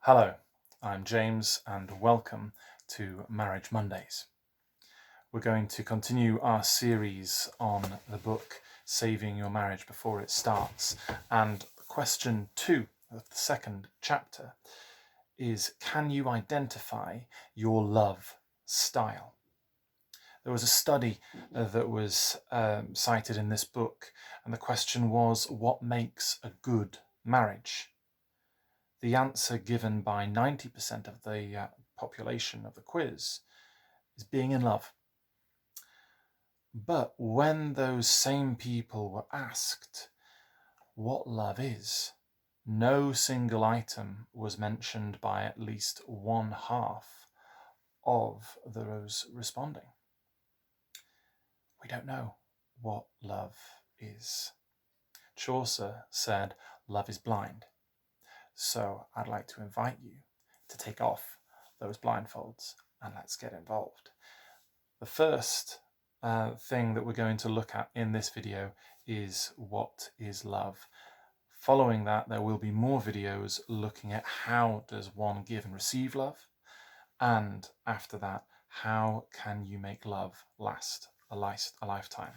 Hello, I'm James and welcome to Marriage Mondays. We're going to continue our series on the book Saving Your Marriage Before It Starts, and question 2 of the second chapter is, can you identify your love style? There was a study that was cited in this book, and the question was, what makes a good marriage? The answer given by 90% of the population of the quiz is being in love. But when those same people were asked what love is, no single item was mentioned by at least one half of those responding. We don't know what love is. Chaucer said, "Love is blind." So I'd like to invite you to take off those blindfolds and let's get involved. The first thing that we're going to look at in this video is what is love. Following that, there will be more videos looking at how does one give and receive love, and after that, how can you make love last a lifetime.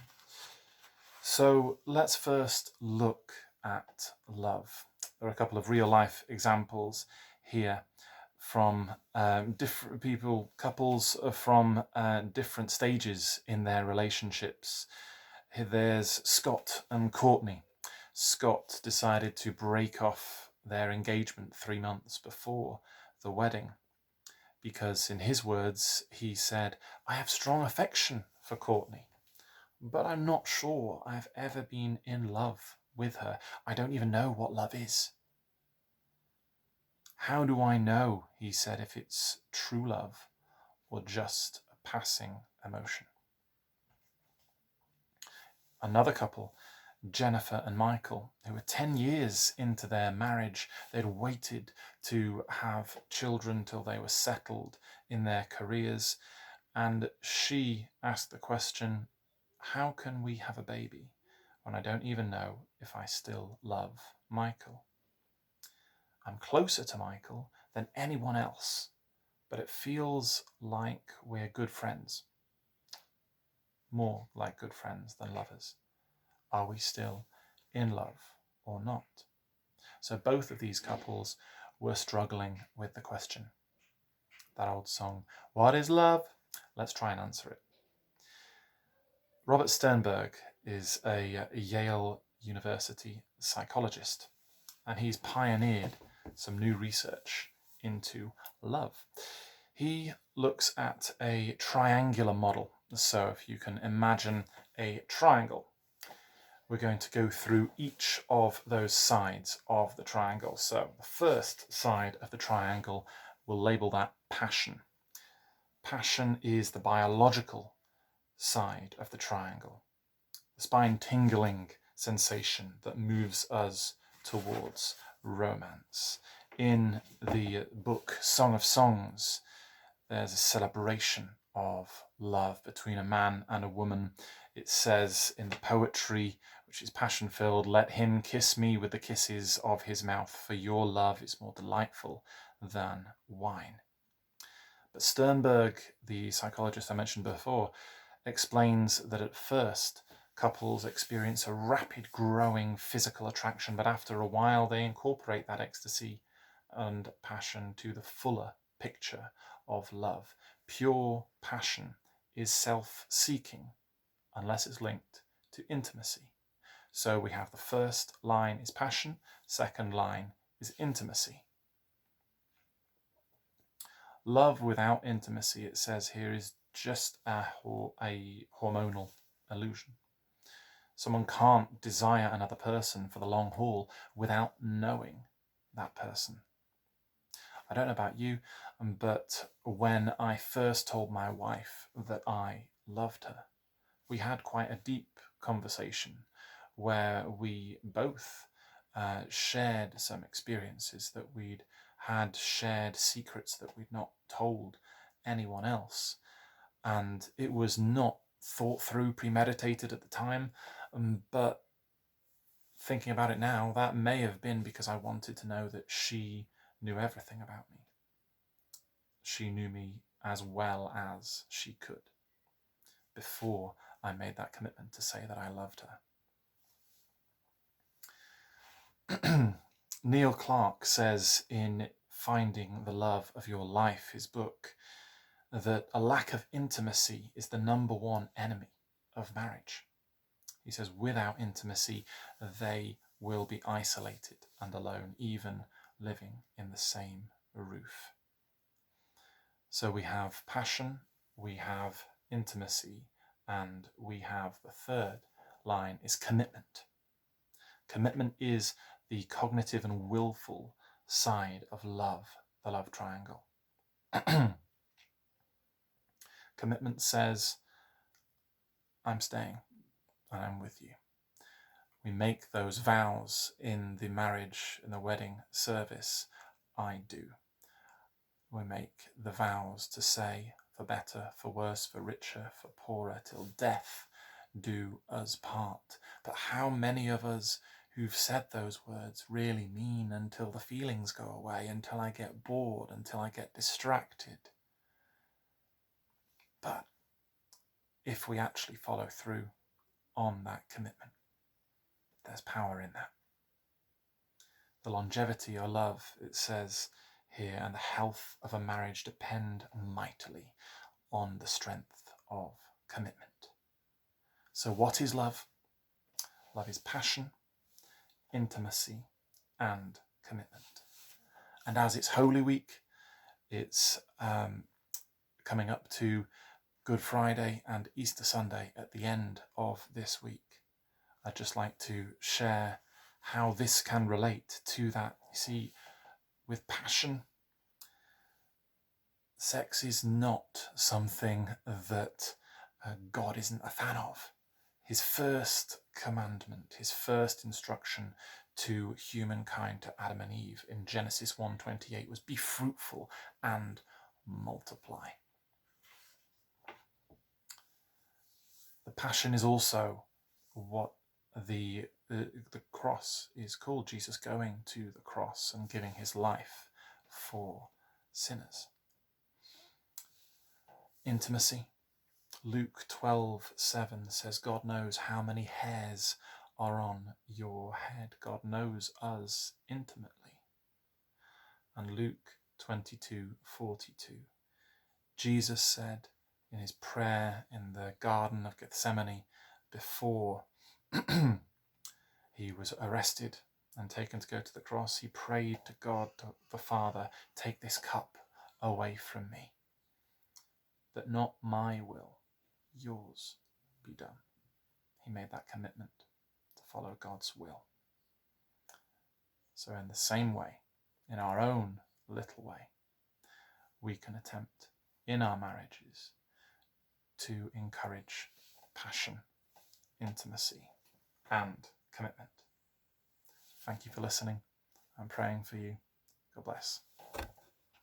So let's first look at love. There are a couple of real life examples here from different people, couples from different stages in their relationships. There's Scott and Courtney. Scott decided to break off their engagement 3 months before the wedding because, in his words, he said, "I have strong affection for Courtney, but I'm not sure I've ever been in love with her. I don't even know what love is. How do I know," he said, "if it's true love or just a passing emotion?" Another couple, Jennifer and Michael, who were 10 years into their marriage. They'd waited to have children till they were settled in their careers. And she asked the question, how can we have a baby when I don't even know if I still love Michael? I'm closer to Michael than anyone else, but it feels like we're good friends. More like good friends than lovers. Are we still in love or not? So both of these couples were struggling with the question. That old song, what is love? Let's try and answer it. Robert Sternberg is a Yale University psychologist, and he's pioneered some new research into love. He looks at a triangular model. So if you can imagine a triangle, we're going to go through each of those sides of the triangle. So the first side of the triangle, we'll label that passion. Passion is the biological side of the triangle, the spine-tingling sensation that moves us towards romance. In the book Song of Songs, there's a celebration of love between a man and a woman. It says in the poetry, which is passion-filled, "Let him kiss me with the kisses of his mouth, for your love is more delightful than wine." But Sternberg, the psychologist I mentioned before, explains that at first couples experience a rapid growing physical attraction, but after a while they incorporate that ecstasy and passion to the fuller picture of love. Pure passion is self-seeking unless it's linked to intimacy. So we have the first line is passion, second line is intimacy. Love without intimacy, it says here, is just a hormonal illusion. Someone can't desire another person for the long haul without knowing that person. I don't know about you, but when I first told my wife that I loved her, we had quite a deep conversation where we both shared some experiences that we'd had, shared secrets that we'd not told anyone else. And it was not thought through, premeditated at the time, but thinking about it now, that may have been because I wanted to know that she knew everything about me. She knew me as well as she could before I made that commitment to say that I loved her. Neil Clark says in Finding the Love of Your Life, his book, that a lack of intimacy is the number one enemy of marriage. He says without intimacy, they will be isolated and alone, even living in the same roof. So we have passion, we have intimacy, and we have the third line is commitment. Commitment is the cognitive and willful side of love, the love triangle. Commitment says, I'm staying and I'm with you. We make those vows in the marriage, in the wedding service, I do. We make the vows to say, for better, for worse, for richer, for poorer, till death do us part. But how many of us who've said those words really mean until the feelings go away, until I get bored, until I get distracted? But if we actually follow through on that commitment, there's power in that. The longevity of love, it says here, and the health of a marriage depend mightily on the strength of commitment. So what is love? Love is passion, intimacy, and commitment. And as it's Holy Week, it's coming up to Good Friday and Easter Sunday at the end of this week. I'd just like to share how this can relate to that. You see, with passion, sex is not something that God isn't a fan of. His first commandment, his first instruction to humankind, to Adam and Eve in Genesis 1:28 was be fruitful and multiply. The passion is also what the cross is called, Jesus going to the cross and giving his life for sinners. Intimacy. Luke 12:7 says, God knows how many hairs are on your head. God knows us intimately. And Luke 22:42, Jesus said in his prayer in the Garden of Gethsemane before he was arrested and taken to go to the cross, he prayed to God, to the Father, take this cup away from me, that not my will, yours be done. He made that commitment to follow God's will. So in the same way, in our own little way, we can attempt in our marriages to encourage passion, intimacy, and commitment. Thank you for listening. I'm praying for you. God bless.